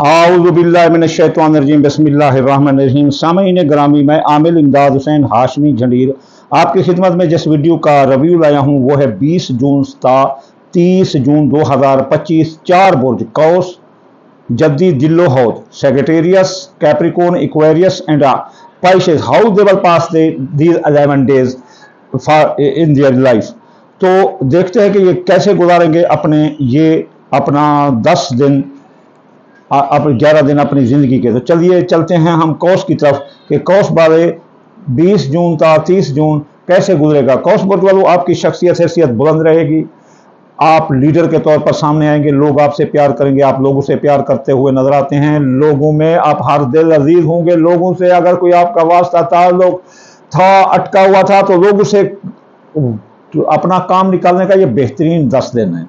आऊज़ुबिल्लाहिमिनश्शैतानिर्रजीम बिस्मिल्लाहिर्रहमानिर्रहीम। सामईन ग्रामी, मैं आमिल इमदाद हुसैन हाशमी झंडीर आपकी खिदमत में जिस वीडियो का रिव्यू लाया हूँ वो है 20 जून ता 30 जून 2025 4 बुर्ज कौस जद्दी दिल्लो हौद Sagittarius Capricorn Aquarius and Pisces how they will pass these 11 days for in their life. तो देखते हैं कि ये कैसे गुजारेंगे अपना 10 दिन अब 11 दिन अपनी ज़िंदगी के। तो चलिए चलते हैं हम कौस की तरफ कि कौस वाले 20 जून ता 30 जून कैसे गुजरेगा। कौस बुर्ज वालों, आपकी शख्सियत हैसियत बुलंद रहेगी, आप लीडर के तौर पर सामने आएंगे, लोग आपसे प्यार करेंगे, आप लोगों से प्यार करते हुए नजर आते हैं, लोगों में आप हर दिल अजीज होंगे। लोगों से अगर कोई आपका वास्ता ताल्लुक था, अटका हुआ था, तो लोग उसे अपना काम निकालने का ये बेहतरीन 10 दिन है।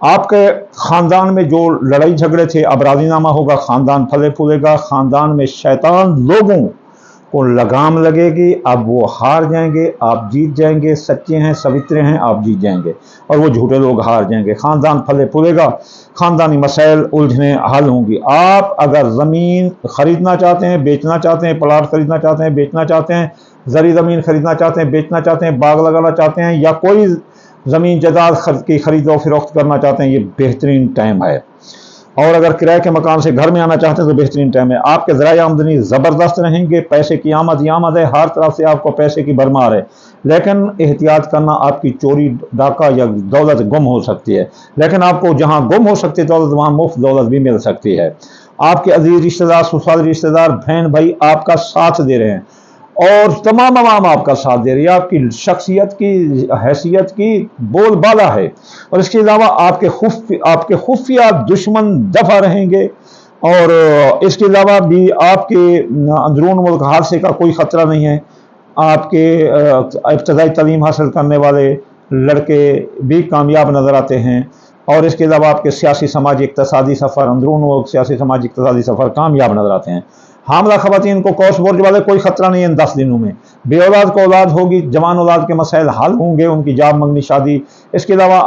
आपके खानदान में जो लड़ाई झगड़े थे अब राजीनामा होगा, खानदान फले फूलेगा, खानदान में शैतान लोगों को लगाम लगेगी, अब वो हार जाएंगे, आप जीत जाएंगे। सच्चे हैं, सवित्रे हैं, आप जीत जाएंगे और वो झूठे लोग हार जाएंगे। खानदान फले फूलेगा, खानदानी मसाइल उलझने हल होंगी। आप अगर ज़मीन खरीदना चाहते हैं, बेचना चाहते हैं, प्लाट खरीदना चाहते हैं, बेचना चाहते हैं, ज़री ज़मीन खरीदना चाहते हैं, बेचना चाहते हैं, बाग लगाना चाहते हैं, या कोई ज़मीन जायदाद की खरीद और फरोख्त करना चाहते हैं, ये बेहतरीन टाइम है। और अगर किराए के मकान से घर में आना चाहते हैं तो बेहतरीन टाइम है। आपके ज़राए आमदनी ज़बरदस्त रहेंगे, पैसे की आमद ही आमद है, हर तरफ से आपको पैसे की भरमार है। लेकिन एहतियात करना, आपकी चोरी डाका या दौलत गुम हो सकती है। लेकिन आपको जहाँ गुम हो सकती है दौलत, वहाँ मुफ्त दौलत भी मिल सकती है। आपके अजीज रिश्तेदार, ससुराल रिश्तेदार, बहन भाई आपका साथ दे रहे हैं और तमाम आवाम आपका साथ दे रही है। आपकी शख्सियत की, हैसियत की बोलबाला है। और इसके अलावा आपके खुफिया दुश्मन दफा रहेंगे। और इसके अलावा भी आपके अंदरून मुल्क हादसे का कोई ख़तरा नहीं है। आपके इब्तदाई तालीम हासिल करने वाले लड़के भी कामयाब नज़र आते हैं। और इसके अलावा आपके सियासी समाजी इक़्तिसादी सफ़र, अंदरून मुल्क सियासी समाजी इक़्तिसादी सफ़र कामयाब नज़र आते हैं। हामला ख़वातीन को कौस बुर्ज वाले कोई ख़तरा नहीं है इन 10 दिनों में। बे औलाद को औलाद होगी, जवान औलाद के मसाइल हल होंगे, उनकी जाब मंगनी शादी। इसके अलावा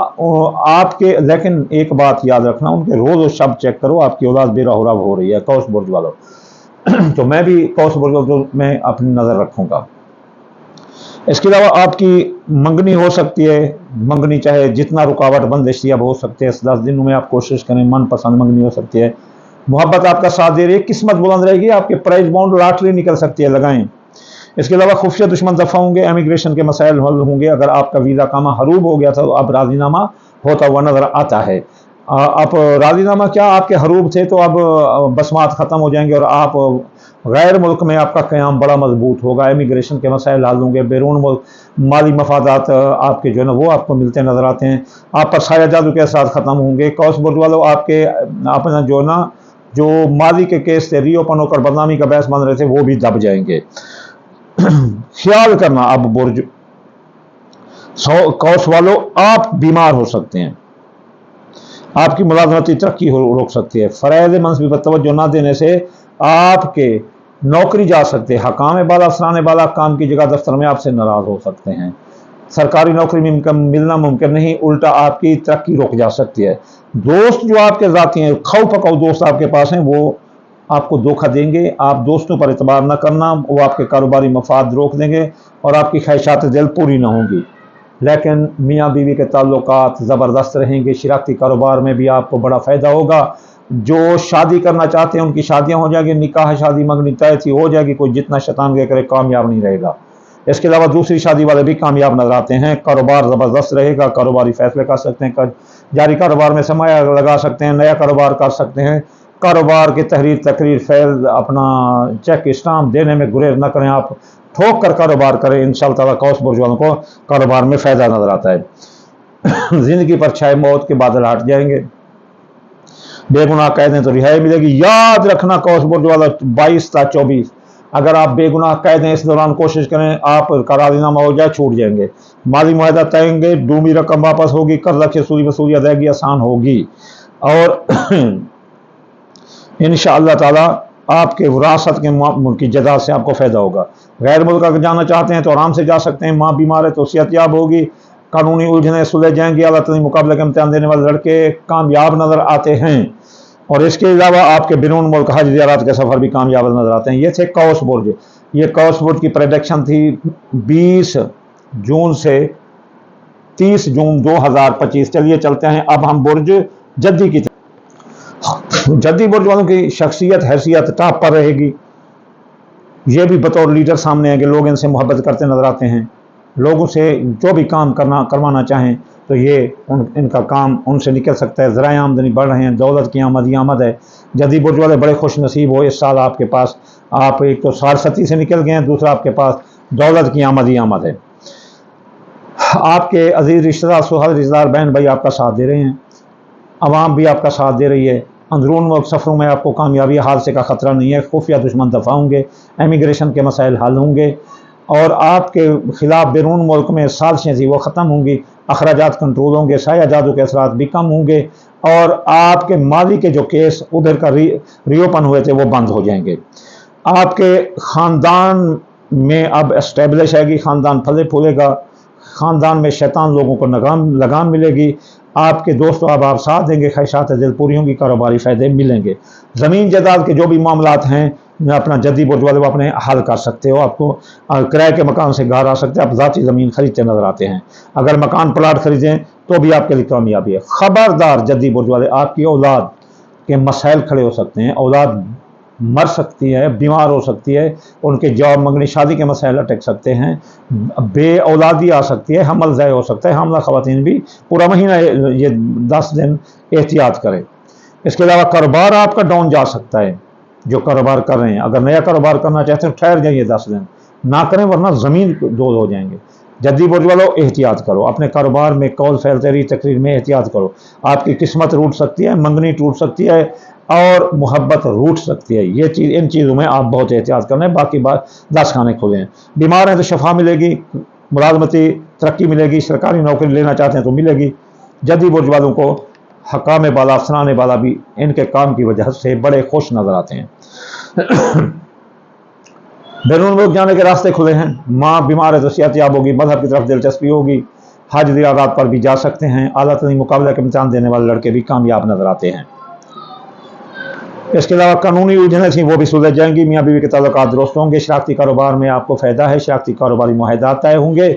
आपके, लेकिन एक बात याद रखना, उनके रोज़ और शब चेक करो, आपकी औलाद बेरहब हो रही है कौस बुर्ज वालों। तो मैं भी कौस बुर्ज में अपनी नज़र रखूँगा। इसके अलावा आपकी मंगनी हो सकती है, मंगनी चाहे जितना रुकावट बंदिश अब हो सकते हैं, इस 10 दिनों में आप कोशिश करें, मनपसंद मंगनी हो सकती है। मोहब्बत आपका साथ दे रही है, किस्मत बुलंद रहेगी, आपके प्राइज बाउंड लॉटरी निकल सकती है, लगाएं। इसके अलावा खुफिया दुश्मन दफा होंगे, इमिग्रेशन के मसाइल हल होंगे। अगर आपका वीज़ा कामा हरूब हो गया था तो अब राजीनामा होता हुआ नजर आता है। अब राजीनामा क्या, आपके हरूब थे तो अब बसमात ख़त्म हो जाएंगे और आप गैर मुल्क में आपका क़याम बड़ा मजबूत होगा। इमिग्रेशन के मसाइल हल होंगे, बैरून मुल्क माली मफादात आपके जो है ना वो आपको मिलते नज़र आते हैं। आप पर साया जादू के साथ ख़त्म होंगे। कौस बुर्ज वालों, आपके अपना जो माली के केस थे, रीओपन होकर बदनामी का बहस बन रहे थे, वो भी दब जाएंगे। ख्याल करना, अब बुर्ज कौस वालों, आप बीमार हो सकते हैं, आपकी मुलाजमती तरक्की रोक सकती है। फ़राइज़ मनसबी पर तवज्जो ना देने से आपके नौकरी जा सकते हैं। हकाम बाला, अफसरान बाला काम की जगह दफ्तर में आपसे नाराज़ हो सकते हैं। सरकारी नौकरी में मिलना मुमकिन नहीं, उल्टा आपकी तरक्की रोक जा सकती है। दोस्त जो आपके ज़ाती हैं, खाऊ पकाऊ दोस्त आपके पास हैं, वो आपको धोखा देंगे। आप दोस्तों पर एतबार न करना, वो आपके कारोबारी मफाद रोक देंगे और आपकी ख्वाहिशात दिल पूरी ना होंगी। लेकिन मियाँ बीवी के ताल्लुकात ज़बरदस्त रहेंगे, शिराकती कारोबार में भी आपको बड़ा फ़ायदा होगा। जो शादी करना चाहते हैं उनकी शादियाँ हो जाएगी, निकाह शादी मंगनी तय थी हो जाएगी। कोई जितना शैतान के करे कामयाब नहीं रहेगा। इसके अलावा दूसरी शादी वाले भी कामयाब नजर आते हैं। कारोबार ज़बरदस्त रहेगा, कारोबारी फैसले कर सकते हैं, जारी कारोबार में सरमाया लगा सकते हैं, नया कारोबार कर सकते हैं। कारोबार की तहरीर तकरीर फैल अपना चेक स्टाम्प देने में गुरेज न करें, आप ठोक कर कारोबार करें। इंशाअल्लाह ताला कौस बुर्ज वालों को कारोबार में फ़ायदा नजर आता है। ज़िंदगी पर छाए मौत के बादल हट जाएंगे, बेगुनाह कैदें तो रिहाई मिलेगी। याद रखना कौस बुर्ज वाला 22 ता 24 अगर आप बेगुनाह कैदें इस दौरान कोशिश करें, आप का राजीनामा हो जाए, छूट जाएंगे। माली मुआहदा तय होंगे, डूबी रकम वापस होगी, कर्जा की वसूली अदायगी आसान होगी और इंशाअल्लाह ताला आपके विरासत की जगह से आपको फ़ायदा होगा। गैर मुल्क अगर जाना चाहते हैं तो आराम से जा सकते हैं। माँ बीमार है तो सेहतयाब होगी, कानूनी उलझने सुलझ जाएंगी। अल्लाह ताला मुकाबले का इम्तिहान देने वाले लड़के कामयाब नज़र आते हैं। और इसके अलावा आपके बैरून मुल्क हज ज़ियारत के सफ़र भी कामयाब नजर आते हैं। ये थे कौस बुर्ज। ये कौस बुर्ज की प्रेडिक्शन थी 20 जून से 30 जून 2025। चलिए चलते हैं अब हम बुर्ज जद्दी की। जद्दी बुर्ज वालों की शख्सियत हैसियत टॉप पर रहेगी। ये भी बतौर लीडर सामने है कि लोग इनसे मोहब्बत करते नजर आते हैं। लोगों से जो भी काम करवाना चाहें तो ये इनका काम उनसे निकल सकता है। ज़राए आमदनी बढ़ रहे हैं, दौलत की आमद ही आमद है। जद्दी बुर्ज वाले बड़े खुश नसीब हो, इस साल आपके पास आप एक तो सारसती से निकल गए हैं, दूसरा आपके पास दौलत की आमद ही आमद है। आपके अजीज रिश्तेदार, सुहाग रिश्तेदार, बहन भाई आपका साथ दे रहे हैं। अवाम भी आपका साथ दे रही है। अंदरून मुल्क सफ़रों में आपको कामयाबी हादसे का ख़तरा नहीं है। खुफिया दुश्मन दफ़ा होंगे, इमिग्रेशन के मसाइल हल होंगे और आपके ख़िलाफ़ बैरून मुल्क में साजिशें थी वो ख़त्म होंगी। अखराजात कंट्रोल होंगे, साया जादू के असरात भी कम होंगे और आपके माली के जो केस उधर का रीओपन हुए थे वो बंद हो जाएंगे। आपके ख़ानदान में अब इस्टेब्लिश है कि ख़ानदान फले फूलेगा। ख़ानदान में शैतान लोगों को लगाम मिलेगी। आपके दोस्तों अब आप साथ देंगे, ख्वाहिशात दिल पूरी होंगी, कारोबारी फ़ायदे मिलेंगे। ज़मीन जायदाद के जो भी मामलात हैं अपना जद्दी बुर्ज वाले वो अपने हल कर सकते हो। आपको किराए के मकान से घर आ सकते हैं, आप ज़ाती ज़मीन खरीदते नजर आते हैं। अगर मकान प्लाट खरीदें तो भी आपके लिए कामयाबी है। ख़बरदार जद्दी बुर्ज वाले, आपकी औलाद के मसाइल खड़े हो सकते हैं। औलाद मर सकती है, बीमार हो सकती है, उनके जॉब मंगनी शादी के मसाइल अटक सकते हैं, बे औलादी आ सकती है, हमल ज़ाय हो सकता है। हमला ख़वातीन भी पूरा महीना ये 10 दिन एहतियात करें। इसके अलावा कारोबार आपका डाउन जा सकता है। जो कारोबार कर रहे हैं, अगर नया कारोबार करना चाहते हैं ठहर जाइए 10 दिन, ना करें वरना ज़मीन दो हो जाएंगे। जद्दी बुर्ज वालों एहतियात करो, अपने कारोबार में कौल फैलते रही तकरीर में एहतियात करो। आपकी किस्मत रूठ सकती है, मंगनी टूट सकती है और मोहब्बत रूठ सकती है। ये चीज़, इन चीज़ों में आप बहुत एहतियात करना है। बाकी बात 10 खाने खुले हैं। बीमार हैं तो शफा मिलेगी, मुलाजमती तरक्की मिलेगी, सरकारी नौकरी लेना चाहते हैं तो मिलेगी। जद्दी बुर्ज वालों को हकाम बाला, अफसरान बाला भी इनके काम की वजह से बड़े खुश नजर आते हैं। बैरून मुल्क जाने के रास्ते खुले हैं। माँ बीमार है तो सेहतयाब होगी, मजहब की तरफ दिलचस्पी होगी, हज ज़ियारत पर भी जा सकते हैं। आला तरीन मुकाबले के इम्तिहान देने वाले लड़के भी कामयाब नजर आते हैं। इसके अलावा कानूनी उलझनें थी वो भी सुलझ जाएंगी। मियाँ बीवी के ताल्लुकात दुरुस्त होंगे। शराकती कारोबार में आपको फ़ायदा है, शराकती कारोबारी मुआहदात तय होंगे।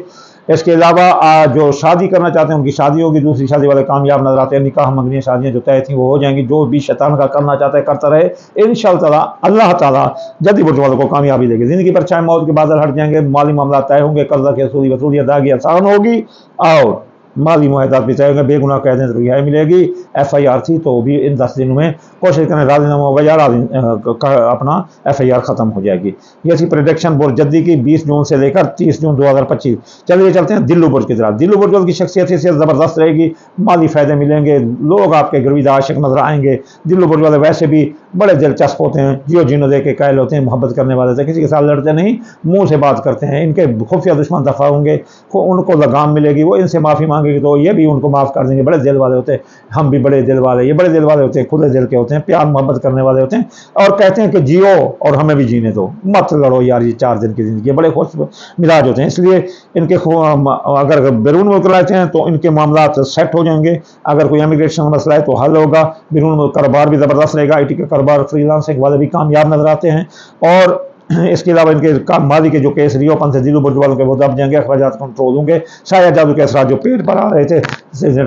इसके अलावा जो शादी करना चाहते हैं उनकी शादी होगी, दूसरी शादी वाले कामयाब नजर आते हैं। निकाह मंगनी शादियाँ जो तय थी वो हो जाएंगी। जो भी शैतान का करना चाहता है करता रहे, इंशाअल्लाह अल्लाह ताला जद्दी बुर्ज वालों को कामयाबी देगी। ज़िंदगी पर चाहे मौत के बादल हट जाएंगे, माली मामला तय होंगे, कर्जा की वसूली अदायगी आसान होगी और माली मुआहदात भी तय होंगे। बेगुनाह कह दें तो रिहाई मिलेगी। FIR थी तो भी इन 10 दिनों में कोशिश करें राजीनामा होगा या अपना FIR ख़त्म हो जाएगी। ये थी प्रेडिक्शन बुर्ज जद्दी की 20 जून से लेकर 30 जून 2025। चलिए चलते हैं दिल्लू बुर्ज की तरफ। दिल्लू बुर्ज की शख्सियत ज़बरदस्त रहेगी, माली फ़ायदे मिलेंगे, लोग आपके गर्विदा आशिक नजर आएंगे। दिल्लू बुर्ज वाले वैसे भी बड़े दिलचस्प होते हैं, जियो जिनो दे के कायल होते हैं, मोहब्बत करने वाले थे, किसी के साथ लड़ते नहीं, मुँह से बात करते हैं। इनके खुफिया दुश्मन दफ़ा होंगे, उनको लगाम मिलेगी, वो इनसे माफ़ी मांगेगी तो ये भी उनको माफ़ कर देंगे। बड़े दिल वाले होते हैं, हम भी बड़े दिल वाले, ये बड़े दिल वाले होते हैं, खुले दिल के होते हैं, प्यार मोहब्बत करने वाले होते हैं और कहते हैं कि जियो और हमें भी जीने दो, मत लड़ो यार, ये 4 दिन की ज़िंदगी। बड़े खुश मिजाज होते हैं, इसलिए इनके अगर बैरून मुल्क रहते हैं तो इनके मामला सेट हो जाएंगे। अगर कोई इमिग्रेशन मसला है तो हल होगा। बैरून मुल्क कारोबार भी ज़बरदस्त रहेगा। IT के कारोबार, फ्रीलांसिंग वाले भी कामयाब नजर आते हैं और इसके अलावा इनके मादी के जो केस रीओपन से दिल्लू बुर्ज वालों के वो दब जाएंगे, अखराजात कंट्रोल होंगे, साया जादू के असरात जो पेट पर आ रहे थे,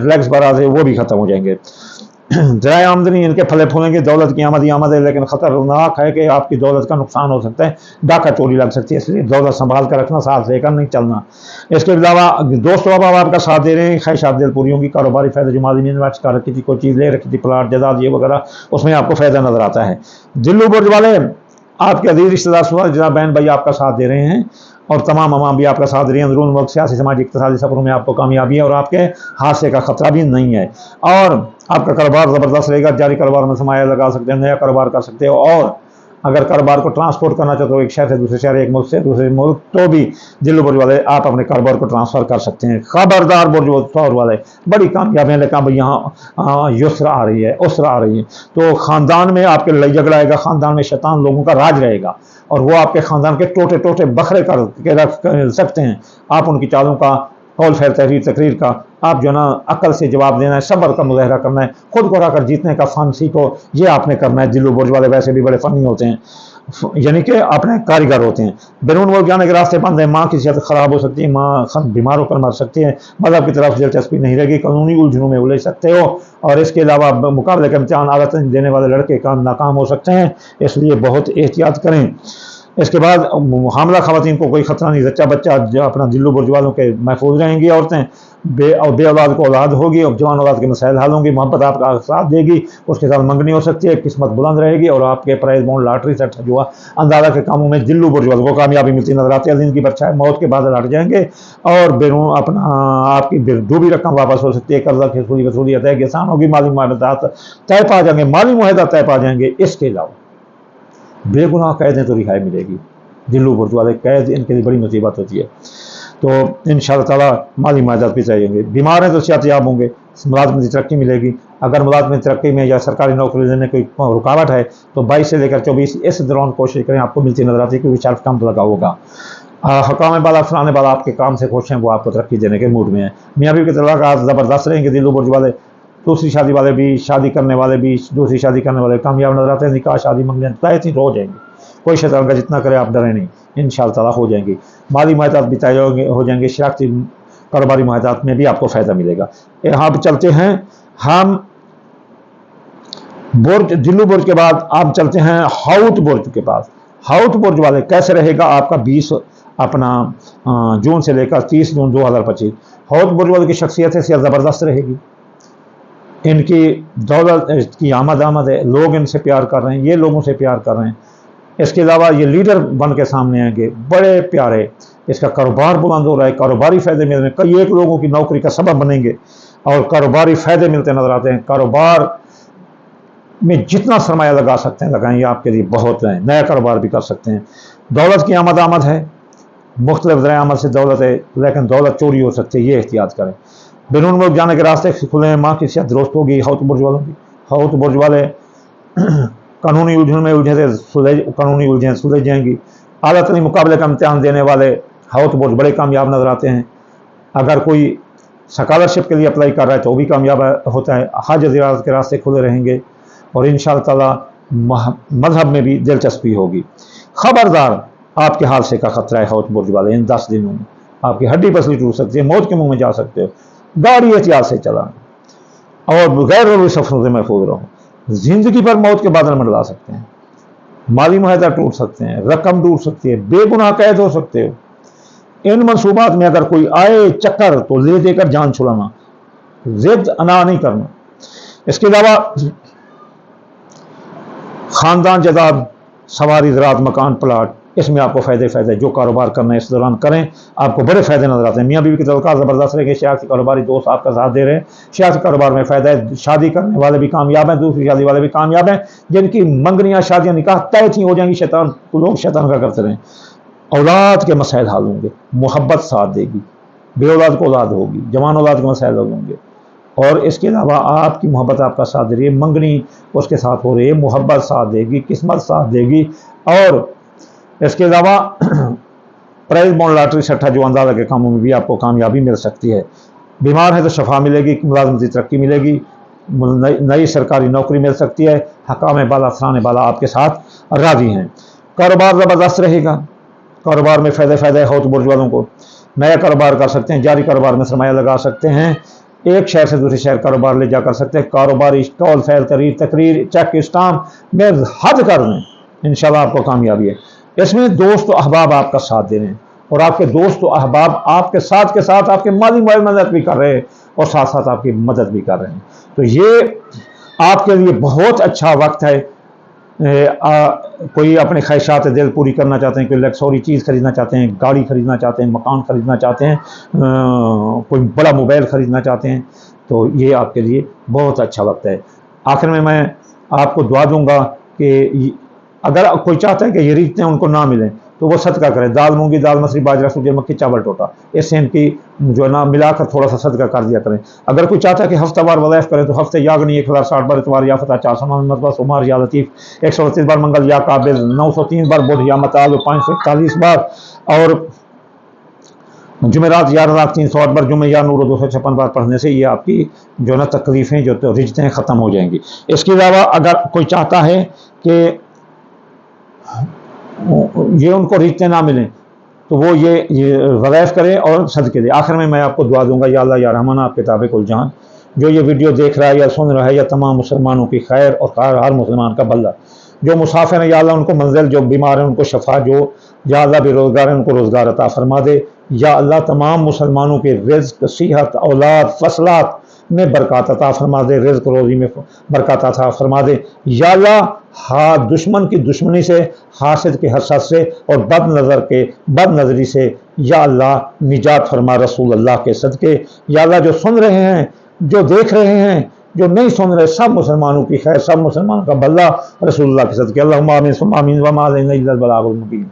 लेग्स पर आ रहे थे वो भी खत्म हो जाएंगे। ज़राए आमदनी इनके फले फूलेंगे, दौलत की आमद ही आमद है, लेकिन ख़तरनाक है कि आपकी दौलत का नुकसान हो सकता है, डाका चोरी लग सकती है, इसलिए दौलत संभाल कर रखना, साथ लेकर नहीं चलना। इसके अलावा दोस्तों अब आपका साथ दे रहे हैं, ख्वाहिशात दिल पूरी होंगी, कारोबारी फ़ायदे जो माली इन्वेस्ट कर रखी थी, कोई चीज़ ले रखी थी, प्लाट जायदाद ये वगैरह, उसमें आपको फ़ायदा नज़र आता है। दिल्लू बुर्ज वाले आपके अजीज रिश्तेदार जनाब बहन भाई आपका साथ दे रहे हैं और तमाम अवाम भी आपका साथ दे रही है। अंदरून मुल्क सियासी समाजी इक़्तिसादी सफ़रों में आपको कामयाबी है और आपके हादसे का खतरा भी नहीं है और आपका कारोबार ज़बरदस्त रहेगा। जारी कारोबार में सरमाया लगा सकते हैं, नया कारोबार कर सकते हो और अगर कारोबार को ट्रांसपोर्ट करना चाहते हो एक शहर से दूसरे शहर, एक मुल्क से दूसरे मुल्क, तो भी दिल्लू बुर्ज वाले आप अपने कारोबार को ट्रांसफ़र कर सकते हैं। खबरदार बुर्ज वाले बड़ी कामयाबी है, लेकिन भाई यहाँ युस्र आ रही है, उसरा आ रही है, तो ख़ानदान में आपके लड़ाई झगड़ा आएगा, ख़ानदान में शैतान लोगों का राज रहेगा और वो आपके ख़ानदान के टोटे टोटे बखरे कर के रख सकते हैं। आप उनकी चालों का कौल फैल तहरीर तकरीर का आप जो ना अक्ल से जवाब देना है, सब्र का मुजाहरा करना है, खुद को रखकर जीतने का फन सीखो, ये आपने करना है। दिल्लू बुर्ज वाले वैसे भी बड़े फनी होते हैं, यानी कि अपने कारीगर होते हैं। बैरून मुल्क जाने के रास्ते बंद है, माँ की सेहत खराब हो सकती है, माँ बीमार होकर मर सकती है, मजहब की तरफ दिलचस्पी नहीं रहेगी, कानूनी उलझनों में उलझ सकते हो, और इसके अलावा मुकाबले के इम्तिहान आदत देने वाले लड़के काम नाकाम हो सकते हैं, इसलिए बहुत एहतियात करें। इसके बाद हामला खवातीन को कोई खतरा नहीं, बच्चा बच्चा जो अपना दिल्लू बुर्ज वालों के महफूज रहेंगी, औरतें बे औलाद को औलाद होगी, और जवान औलाद के मसाइल हल होंगी, मोहब्बत आपका साथ देगी, उसके साथ मंगनी हो सकती है, किस्मत बुलंद रहेगी, और आपके प्राइज बॉन्ड लॉटरी सेट जुआ अंदाजा के कामों में दिल्लू बुर्ज वालों को कामयाबी मिलती नजर आती है। जिंदगी पर मौत के बादल हट जाएंगे, और बैरून अपना आपकी डूबी रकम वापस हो सकती है, कर्जा की वसूलियत है आसान होगी, माली मुआहदात तय पा जाएंगे, माली मुआहदा तय पा जाएंगे। इसके अलावा बेगुनाह कैद है तो रिहाई मिलेगी। दिल्लू बुर्ज वाले कैद इनके लिए बड़ी मुसीबत होती है, तो इंशाअल्लाह ताला माली मुआहदात भी चाहिए। बीमार हैं तो सेहतयाब होंगे, मुलाजमत की तरक्की मिलेगी। अगर मुलाजमत तरक्की में या सरकारी नौकरी लेने कोई रुकावट है तो 22 से लेकर 24 इस दौरान कोशिश करें, आपको मिलती नजर आती है, क्योंकि शर्फ कम लगा होगा। हकाम बाला फलाने वाला आपके काम से खुश हैं, वो आपको तरक्की देने के मूड में है। मियाँ बीवी के तलाक़ात ज़बरदस्त रहेंगे दिल्लू बुर्ज वाले। दूसरी शादी वाले भी, शादी करने वाले भी, दूसरी शादी करने वाले कामयाब नजर आते हैं। निकाह शादी मंगने तय थी हो जाएंगी, कोई शैतान का जितना करे आप डरे नहीं, इंशाअल्लाह ताला हो जाएंगी। माली मुआहदात भी तय हो जाएंगे, शराकती कारोबारी मुआहदात में भी आपको फ़ायदा मिलेगा। यहाँ पर चलते हैं हम बुर्ज, दिल्लू बुर्ज के बाद आप चलते हैं हाउत बुर्ज के पास। हाउत बुर्ज वाले कैसे रहेगा आपका 20 अपना जून से लेकर 30 जून 2025। हाउत बुर्ज वाले की शख्सियत है ज़बरदस्त रहेगी, इनकी दौलत की आमद है, लोग इनसे प्यार कर रहे हैं, ये लोगों से प्यार कर रहे हैं। इसके अलावा ये लीडर बन के सामने आएंगे, बड़े प्यारे, इसका कारोबार बुलंद हो रहा है, कारोबारी फ़ायदे मिल रहे हैं, कई एक लोगों की नौकरी का सबब बनेंगे और कारोबारी फ़ायदे मिलते नजर आते हैं। कारोबार में जितना सरमाया लगा सकते हैं लगाएंगे, आपके लिए बहुत है, नया कारोबार भी कर सकते हैं। दौलत की आमद है, मुख्तलिफ ज़राए आमद से दौलत है, लेकिन दौलत चोरी हो सकती है, ये एहतियात करें। बैरून मुल्क जाने के रास्ते खुले हैं, माँ की सेहत दुरुस्त होगी हाउत बुर्ज वालों की। हाउत बुर्ज वाले कानूनी उलझन में उलझे थे, कानूनी उलझन सुलझ जाएंगी। आला तरीन मुकाबले का इम्तिहान देने वाले हाउत बुर्ज बड़े कामयाब नजर आते हैं। अगर कोई स्कॉलरशिप के लिए अप्लाई कर रहा है तो वो भी कामयाब होता है। हज ज़ियारत के रास्ते खुले रहेंगे, और इंशाअल्लाह ताला मजहब में भी दिलचस्पी होगी। खबरदार, आपके हादसे का खतरा है हाउत बुर्ज वाले। इन 10 दिनों में आपकी हड्डी पसली टूट सकती है, मौत के मुंह में जा सकते हो। गाड़ी एहतियात से चलाना और गैर जरूरी सफरों से महफूज रहो। जिंदगी पर मौत के बादल मंडला सकते हैं, माली मुआहदा टूट सकते हैं, रकम डूब सकती है, बेगुनाह कैद हो सकते हो। इन मनसूबात में अगर कोई आए चक्कर तो ले देकर जान छुड़ाना, जिद अना नहीं करना। इसके अलावा खानदान जायदाद, सवारी, ज़राअत, मकान, प्लाट, इसमें आपको फ़ायदे जो कारोबार करना है इस दौरान करें, आपको बड़े फ़ायदे नजर आते हैं। मियाँ बीवी के तल्लुकात ज़बरदस्त रहेंगे, सियासी कारोबारी दोस्त आपका साथ दे रहे हैं, सियासी कारोबार में फ़ायदा है। शादी करने वाले भी कामयाब हैं, दूसरी शादी वाले भी कामयाब हैं, जिनकी मंगनियाँ शादियाँ निकाह तय थी हो जाएंगी। शैतान लोग शैतान का करते रहें। औलाद के मसाइल हल होंगे, मोहब्बत साथ देगी, बे औलाद को औलाद होगी, जवान औलाद के मसाइल हल होंगे, और इसके अलावा आपकी मोहब्बत आपका साथ दे रही है, मंगनी उसके साथ हो रही है, मोहब्बत साथ देगी, किस्मत साथ देगी। और इसके अलावा प्राइज बॉन्ड लॉटरी सट्टा जो अंदाजा के कामों में भी आपको कामयाबी मिल सकती है। बीमार है तो शफा मिलेगी, मुलाजमती तरक्की मिलेगी, नई सरकारी नौकरी मिल सकती है। हकाम बाला सराने बाला आपके साथ राजी हैं। कारोबार ज़बरदस्त रहेगा, कारोबार में फ़ायदे हाउत बुर्ज वालों को। नया कारोबार कर सकते हैं, जारी कारोबार में सरमाया लगा सकते हैं, एक शहर से दूसरे शहर कारोबार ले जा कर सकते हैं। कारोबारी कौल फैल तकरीर चेक स्टाम्प में हद कर दें, इंशाल्लाह आपको कामयाबी है। इसमें दोस्त अहबाब आपका साथ दे रहे हैं, और आपके दोस्त अहबाब आपके साथ के साथ आपके माली मदद भी कर रहे हैं, और साथ साथ आपकी मदद भी कर रहे हैं। तो ये आपके लिए बहुत अच्छा वक्त है। कोई अपने ख्वाहिशात दिल पूरी करना चाहते हैं, कोई लग्जरी चीज़ खरीदना चाहते हैं, गाड़ी खरीदना चाहते हैं, मकान खरीदना चाहते हैं, कोई बड़ा मोबाइल खरीदना चाहते हैं, तो ये आपके लिए बहुत अच्छा वक्त है। आखिर में मैं आपको दुआ दूंगा कि अगर कोई चाहता है कि ये रिश्ते उनको ना मिलें तो वो सदका करें। दाल मूंगी, दाल मसरी, बाजरा, सूरजमुखी, चावल टोटा, इससे इनकी जो है ना मिलाकर थोड़ा सा सदका कर दिया करें। अगर कोई चाहता है कि हफ्तावार वज़ाइफ करें तो हफ्ते यागनी 1060 बार, इतवार या फतह 409 मरतबा, सोमवार या लतीफ़ 138 बार, मंगल या काबिल 903 बार, बुध या मताल 541 बार, और जुमेरात 11,308 बार जुमे या नूर 256 बार पढ़ने से ये आपकी जो है ना तकलीफ़ें जो तो रिजतें ख़त्म हो जाएंगी। इसके अलावा अगर कोई चाहता है कि ये उनको रिजतें ना मिलें तो वो ये वज़ाइफ करे और सदके दे। आखिर में मैं आपको दुआ दूंगा, या अल्लाह या रहमान आप किताब कुल जान, जो ये वीडियो देख रहा है या सुन रहा है, या तमाम मुसलमानों की खैर और हर मुसलमान का भला, जो मुसाफिर हैं या अल्लाह उनको मंजिल, जो बीमार हैं उनको शफा, जो या अल्लाह बेरोज़गार हैं उनको रोज़गार अता फरमा दे। या अल्लाह तमाम मुसलमानों के रिज़्क़, सेहत, औलाद, फसलात में बरकत अता फरमा दे, रिज़्क़ रोज़ी में बरकत अता फरमा दे। या अल्लाह दुश्मन की दुश्मनी से, हासिद के हसद से और बद नज़री से या अल्लाह निजात फरमा रसूल अल्लाह के सदके। या अल्लाह जो सुन रहे हैं, जो देख रहे हैं, जो नहीं सुन रहे, सब मुसलमानों की खैर, सब मुसलमानों का भला रसूलुल्लाह के सदके। अल्लाहुम्मा आमीन सुम्मा आमीन व मा अलैना इल्लल बलागुल मुबीन।